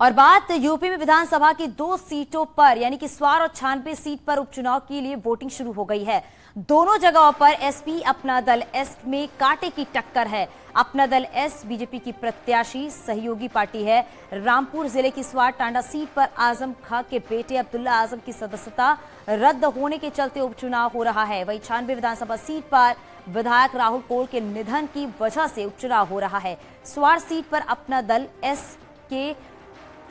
और बात यूपी में विधानसभा की 2 सीटों पर यानी कि स्वार और छानबे सीट पर उपचुनाव के लिए वोटिंग शुरू हो गई है। दोनों जगहों पर एसपी अपना दल एस में कांटे की टक्कर है। अपना दल एस बीजेपी की प्रत्याशी सहयोगी पार्टी है। रामपुर जिले की स्वार टांडा सीट पर आजम खां के बेटे अब्दुल्ला आजम की सदस्यता रद्द होने के चलते उपचुनाव हो रहा है। वहीं छानबे विधानसभा सीट पर विधायक राहुल कोल के निधन की वजह से उपचुनाव हो रहा है। स्वार सीट पर अपना दल एस के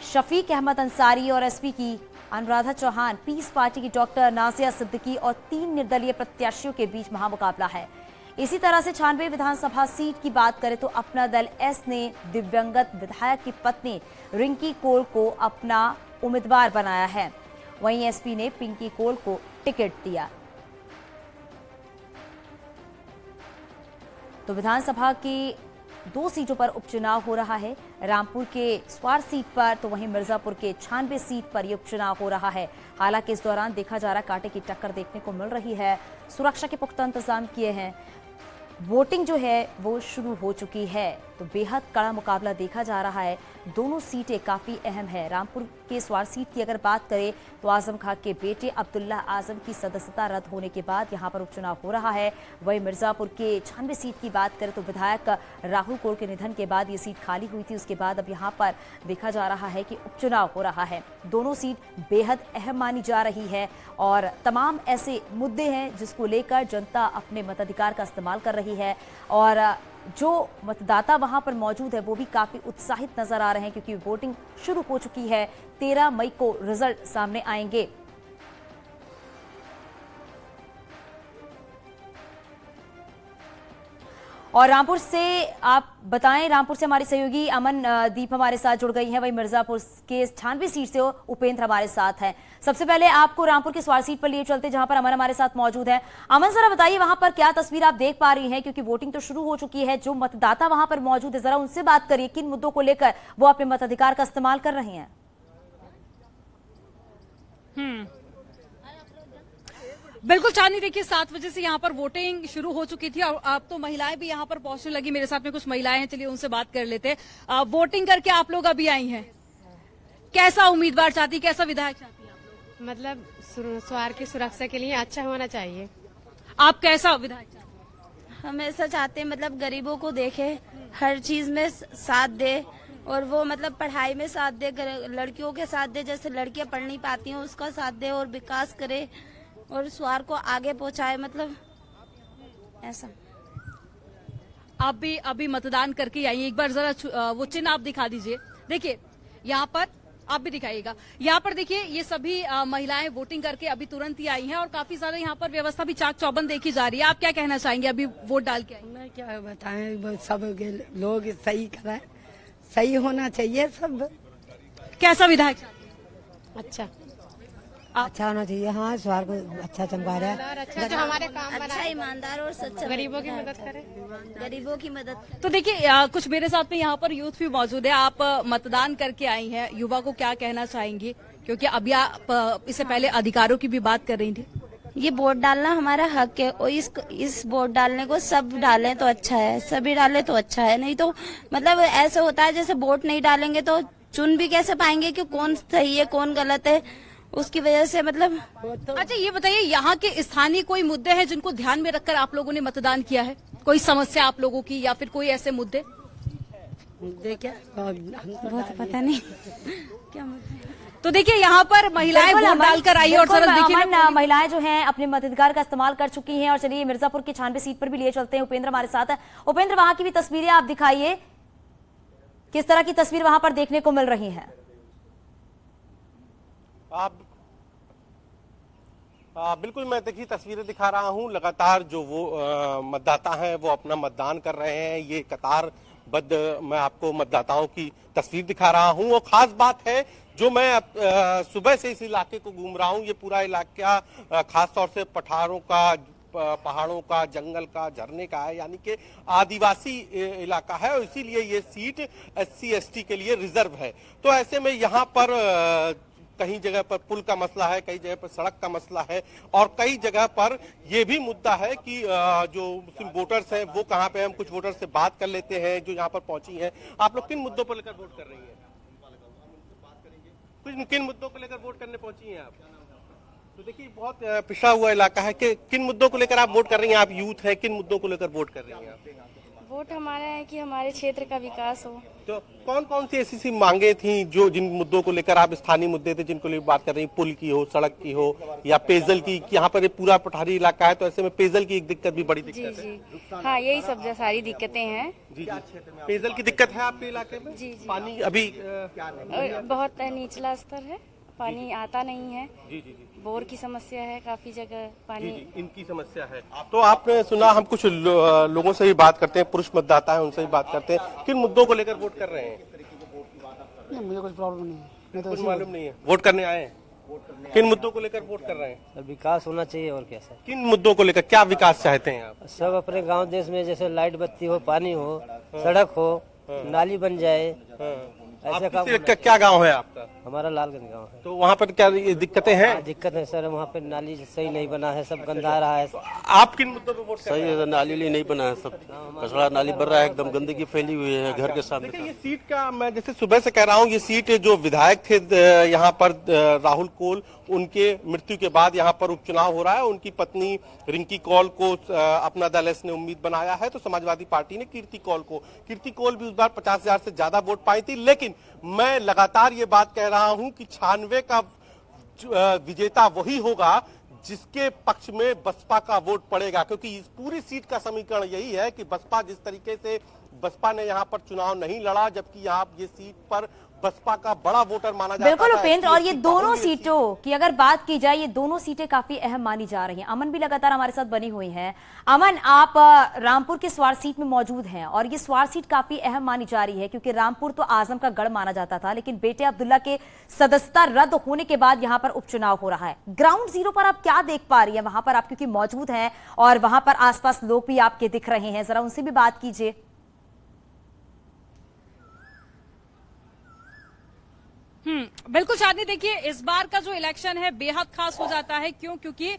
शफीक अहमद अंसारी और एसपी की अनुराधा चौहान, पीस पार्टी की डॉक्टर नाजिया सिद्दीकी और 3 निर्दलीय प्रत्याशियों के बीच महामुकाबला है। इसी तरह से छानबे विधानसभा सीट की बात करें तो अपना दल एस ने दिव्यंगत विधायक की पत्नी रिंकी कोल को अपना उम्मीदवार बनाया है। वहीं एसपी ने पिंकी कोल को टिकट दिया। तो विधानसभा की 2 सीटों पर उपचुनाव हो रहा है। रामपुर के स्वार सीट पर तो वहीं मिर्जापुर के छानबे सीट पर यह उपचुनाव हो रहा है। हालांकि इस दौरान देखा जा रहा है कांटे की टक्कर देखने को मिल रही है। सुरक्षा के पुख्ता इंतजाम किए हैं। वोटिंग जो है वो शुरू हो चुकी है। तो बेहद कड़ा मुकाबला देखा जा रहा है। दोनों सीटें काफी अहम है। रामपुर के स्वार सीट की अगर बात करें तो आजम खां के बेटे अब्दुल्ला आजम की सदस्यता रद्द होने के बाद यहां पर उपचुनाव हो रहा है। वहीं मिर्जापुर के छानबे सीट की बात करें तो विधायक राहुल कोल के निधन के बाद ये सीट खाली हुई थी। उसके बाद अब यहां पर देखा जा रहा है कि उपचुनाव हो रहा है। दोनों सीट बेहद अहम मानी जा रही है और तमाम ऐसे मुद्दे हैं जिसको लेकर जनता अपने मताधिकार का इस्तेमाल कर रही है और जो मतदाता वहां पर मौजूद है वो भी काफी उत्साहित नजर आ रहे हैं क्योंकि वोटिंग शुरू हो चुकी है। 13 मई को रिजल्ट सामने आएंगे। और रामपुर से आप बताएं, रामपुर से हमारी सहयोगी अमन दीप हमारे साथ जुड़ गई हैं। वहीं मिर्जापुर के छानबे सीट से उपेंद्र हमारे साथ हैं। सबसे पहले आपको रामपुर की स्वार सीट पर लिए चलते जहां पर अमन हमारे साथ मौजूद है। अमन, जरा बताइए वहां पर क्या तस्वीर आप देख पा रही हैं क्योंकि वोटिंग तो शुरू हो चुकी है। जो मतदाता वहां पर मौजूद है जरा उनसे बात करिए, किन मुद्दों को लेकर वो अपने मताधिकार का इस्तेमाल कर रहे हैं। बिल्कुल चांदनी, देखिए 7 बजे से यहाँ पर वोटिंग शुरू हो चुकी थी और अब तो महिलाएं भी यहाँ पर पहुंचने लगी। मेरे साथ में कुछ महिलाएं हैं, चलिए उनसे बात कर लेते हैं। वोटिंग करके आप लोग अभी आई हैं, कैसा उम्मीदवार चाहती, कैसा विधायक चाहती है? मतलब स्वार की सुरक्षा के लिए अच्छा होना चाहिए। आप कैसा विधायक चाहते हैं? हम ऐसा चाहते हैं मतलब गरीबों को देखे, हर चीज में साथ दे और वो मतलब पढ़ाई में साथ दे, लड़कियों के साथ दे, जैसे लड़कियां पढ़ नहीं पाती हैं उसका साथ दे और विकास करे और स्वार को आगे पहुंचाए, मतलब ऐसा। आप भी अभी मतदान करके आई, एक बार जरा वो चिन्ह आप दिखा दीजिए। देखिए यहाँ पर आप भी दिखाइएगा। यहाँ पर देखिए ये सभी महिलाएं वोटिंग करके अभी तुरंत ही आई हैं और काफी सारे यहाँ पर व्यवस्था भी चाक चौबंद देखी जा रही है। आप क्या कहना चाहेंगे अभी वोट डाल के आई? मैं क्या बताएं, सब लोग सही कराएं, सही होना चाहिए सब। कैसा विधायक चाहते हैं? अच्छा होना चाहिए। हाँ, स्वार को अच्छा चमका रहा है, अच्छा जो हमारे काम अच्छा, ईमानदार और सच्चा, गरीबों की मदद करे, गरीबों की मदद। तो देखिए कुछ मेरे साथ में यहाँ पर यूथ भी मौजूद है। आप मतदान करके आई हैं, युवा को क्या कहना चाहेंगी क्योंकि अभी आप इससे पहले अधिकारों की भी बात कर रही थी। ये वोट डालना हमारा हक है और इस वोट डालने को सब डालें तो अच्छा है, सभी डालें तो अच्छा है। नहीं तो मतलब ऐसे होता है जैसे वोट नहीं डालेंगे तो चुन भी कैसे पाएंगे कि कौन सही है कौन गलत है, उसकी वजह से मतलब। अच्छा ये बताइए, यहाँ के स्थानीय कोई मुद्दे हैं जिनको ध्यान में रखकर आप लोगों ने मतदान किया है? कोई समस्या आप लोगों की या फिर कोई ऐसे मुद्दे? क्या वो तो पता नहीं क्या मुद्दे। तो देखिए यहाँ पर महिलाएं वोट डालकर आई और सर देखिए महिलाएं जो हैं अपने मताधिकार का इस्तेमाल कर चुकी हैं। और चलिए मिर्जापुर की छानबे सीट पर भी लिए चलते हैं। उपेंद्र हमारे साथ है। उपेंद्र, वहां की भी तस्वीरें आप दिखाइए, किस तरह की तस्वीर वहां पर देखने को मिल रही है? बिल्कुल, मैं देखिए तस्वीरें दिखा रहा हूं। लगातार जो वो मतदाता हैं वो अपना मतदान कर रहे हैं। ये कतारबद्ध मैं आपको मतदाताओं की तस्वीर दिखा रहा हूं। और खास बात है जो मैं सुबह से इस इलाके को घूम रहा हूं, ये पूरा इलाका खास तौर से पठारों का, पहाड़ों का, जंगल का, झरने का है, यानी कि आदिवासी इलाका है और इसीलिए ये सीट SC ST के लिए रिजर्व है। तो ऐसे में यहाँ पर कहीं जगह पर पुल का मसला है, कई जगह पर सड़क का मसला है और कई जगह पर यह भी मुद्दा है कि जो मुस्लिम वोटर्स हैं वो कहाँ पे हैं। हम कुछ वोटर्स से बात कर लेते हैं जो यहाँ पर पहुंची हैं। आप लोग किन मुद्दों पर लेकर वोट कर रही हैं? किन मुद्दों को लेकर वोट करने पहुंची हैं आप? तो देखिए बहुत पिछड़ा हुआ इलाका है कि किन मुद्दों को लेकर आप वोट कर रही हैं? आप यूथ है, किन मुद्दों को लेकर वोट कर रही हैं आप? वोट हमारा है कि हमारे क्षेत्र का विकास हो। तो कौन कौन सी ऐसी मांगे थी जो जिन मुद्दों को लेकर आप, स्थानीय मुद्दे थे जिनको लेकर बात कर रही हैं? पुल की हो, सड़क की हो, या पेयजल की? यहाँ पर पूरा पठारी इलाका है तो ऐसे में पेयजल की एक दिक्कत भी बड़ी दिक्कत है। जी हाँ, यही सब सारी दिक्कतें हैं। जी पेयजल की दिक्कत है आपके इलाके में? जी पानी अभी बहुत निचला स्तर है, पानी आता नहीं है। जी बोर की समस्या है, काफी जगह पानी इनकी समस्या है। तो आपने सुना, हम कुछ लोगों से भी बात करते हैं, पुरुष मतदाता है, उनसे भी बात करते हैं। किन मुद्दों को लेकर वोट कर रहे हैं? मुझे कुछ प्रॉब्लम नहीं है, कुछ मालूम नहीं है, वोट करने आए हैं। किन मुद्दों को लेकर वोट कर रहे हैं? विकास होना चाहिए और क्या सर। किन मुद्दों को लेकर क्या विकास चाहते हैं आप? सब अपने गांव देश में जैसे लाइट बत्ती हो, पानी हो, सड़क हो, नाली बन जाए, ऐसे काम। क्या गांव है आपका? हमारा लालगंज गांव है। तो वहाँ पर क्या दिक्कतें हैं? दिक्कत है सर, वहाँ पे नाली सही नहीं बना है, सब गंदा रहा है। आप किन मुद्दों पे वोट कर रहे हैं? सही नाली नहीं बना है, सब कचरा नाली बन रहा है, एकदम गंदगी फैली हुई है घर के सामने। देखिए ये सीट का, मैं जैसे सुबह से कह रहा हूँ, ये सीट जो विधायक थे यहाँ पर राहुल कोल, उनके मृत्यु के बाद यहाँ पर उपचुनाव हो रहा है। उनकी पत्नी रिंकी कौल को अपना दल एस ने उम्मीद बनाया है, तो समाजवादी पार्टी ने कीर्ति कौल भी उस बार 50,000 से ज्यादा वोट पाई थी। लेकिन मैं लगातार ये बात कह रहा हूं कि 96 का विजेता वही होगा जिसके पक्ष में बसपा का वोट पड़ेगा, क्योंकि इस पूरी सीट का समीकरण यही है कि बसपा जिस तरीके से बसपा ने यहाँ पर चुनाव नहीं लड़ा, जबकि यहाँ ये सीट पर बसपा का बड़ा वोटर माना जाता है। बिल्कुल उपेंद्र, और ये दोनों सीटों की अगर बात की जाए, ये दोनों सीटें काफी अहम मानी जा रही हैं। अमन भी लगातार हमारे साथ बनी हुई हैं। अमन, आप रामपुर के स्वार सीट में मौजूद हैं और ये स्वार सीट काफी अहम मानी जा रही है, क्योंकि रामपुर तो आजम का गढ़ माना जाता था, लेकिन बेटे अब्दुल्ला के सदस्यता रद्द होने के बाद यहाँ पर उपचुनाव हो रहा है। ग्राउंड जीरो पर आप क्या देख पा रही है? वहां पर आप क्योंकि मौजूद हैं और वहां पर आसपास लोग भी आपके दिख रहे हैं, जरा उनसे भी बात कीजिए। बिल्कुल शादी, देखिए इस बार का जो इलेक्शन है बेहद खास हो जाता है। क्योंकि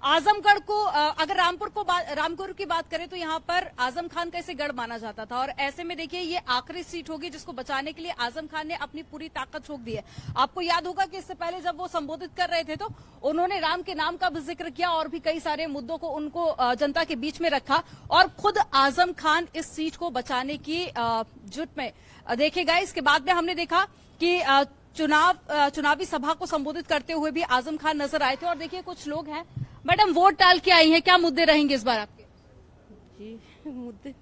आजमगढ़ को, अगर रामपुर की बात करें तो यहाँ पर आजम खान का इसे गढ़ माना जाता था, और ऐसे में देखिए ये आखिरी सीट होगी जिसको बचाने के लिए आजम खान ने अपनी पूरी ताकत झोंक दी है। आपको याद होगा कि इससे पहले जब वो संबोधित कर रहे थे तो उन्होंने राम के नाम का भी जिक्र किया और भी कई सारे मुद्दों को उनको जनता के बीच में रखा, और खुद आजम खान इस सीट को बचाने की जुट में देखे गए। इसके बाद में हमने देखा कि चुनावी सभा को संबोधित करते हुए भी आजम खान नजर आए थे। और देखिए कुछ लोग हैं। मैडम, वोट डाल के आई हैं, क्या मुद्दे रहेंगे इस बार आपके? जी मुद्दे,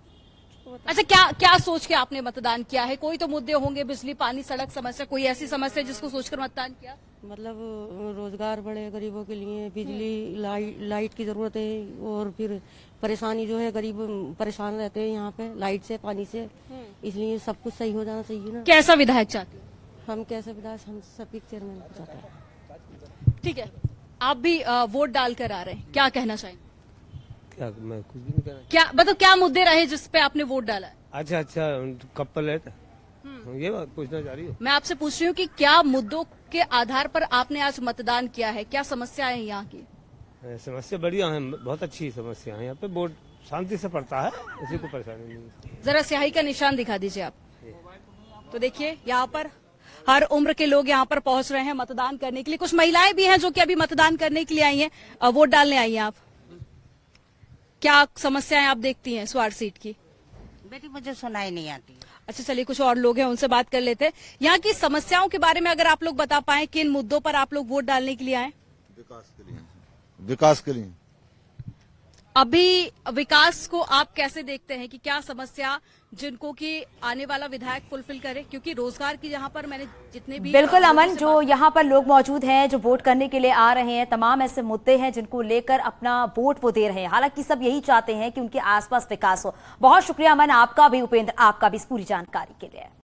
अच्छा, क्या सोच के आपने मतदान किया है? कोई तो मुद्दे होंगे, बिजली, पानी, सड़क समस्या, कोई ऐसी समस्या जिसको सोचकर मतदान किया? मतलब रोजगार बढ़े गरीबों के लिए, बिजली लाइट की जरूरत है, और फिर परेशानी जो है, गरीब परेशान रहते हैं यहाँ पे लाइट से, पानी से, इसलिए सब कुछ सही हो जाना चाहिए ना। कैसा विधायक चाहते हैं? हम कैसे विधायक, हम सभी चेयरमैन को चाहते हैं। ठीक है, आप भी वोट डालकर आ रहे हैं, क्या कहना चाहेंगे? क्या, मैं कुछ भी नहीं कहना। क्या मतलब क्या मुद्दे रहे जिस पे आपने वोट डाला है? अच्छा, कपल है, ये बात पूछना चाह रही हूँ। मैं आपसे पूछ रही हूँ कि क्या मुद्दों के आधार पर आपने आज मतदान किया है, क्या समस्याएं हैं यहाँ की? समस्या बढ़िया है, बहुत अच्छी समस्या है यहाँ पे, वोट शांति से पड़ता है, किसी को परेशानी नहीं। जरा स्याही का निशान दिखा दीजिए आप। तो देखिए यहाँ पर हर उम्र के लोग यहाँ पर पहुंच रहे हैं मतदान करने के लिए। कुछ महिलाएं भी हैं जो कि अभी मतदान करने के लिए आई हैं, वोट डालने आई हैं। आप क्या समस्याएं आप देखती हैं स्वार सीट की? बेटी मुझे सुनाई नहीं आती। अच्छा, चलिए कुछ और लोग हैं, उनसे बात कर लेते हैं। यहाँ की समस्याओं के बारे में अगर आप लोग बता पाएं, किन मुद्दों पर आप लोग वोट डालने के लिए आए? विकास के लिए। अभी विकास को आप कैसे देखते हैं कि क्या समस्या जिनको कि आने वाला विधायक फुलफिल करे? क्योंकि रोजगार की यहाँ पर मैंने जितने भी बिल्कुल अमन, जो यहाँ पर लोग मौजूद हैं जो वोट करने के लिए आ रहे हैं, तमाम ऐसे मुद्दे हैं जिनको लेकर अपना वोट वो दे रहे हैं। हालांकि सब यही चाहते हैं कि उनके आसपास विकास हो। बहुत शुक्रिया अमन आपका भी, उपेंद्र आपका भी इस पूरी जानकारी के लिए।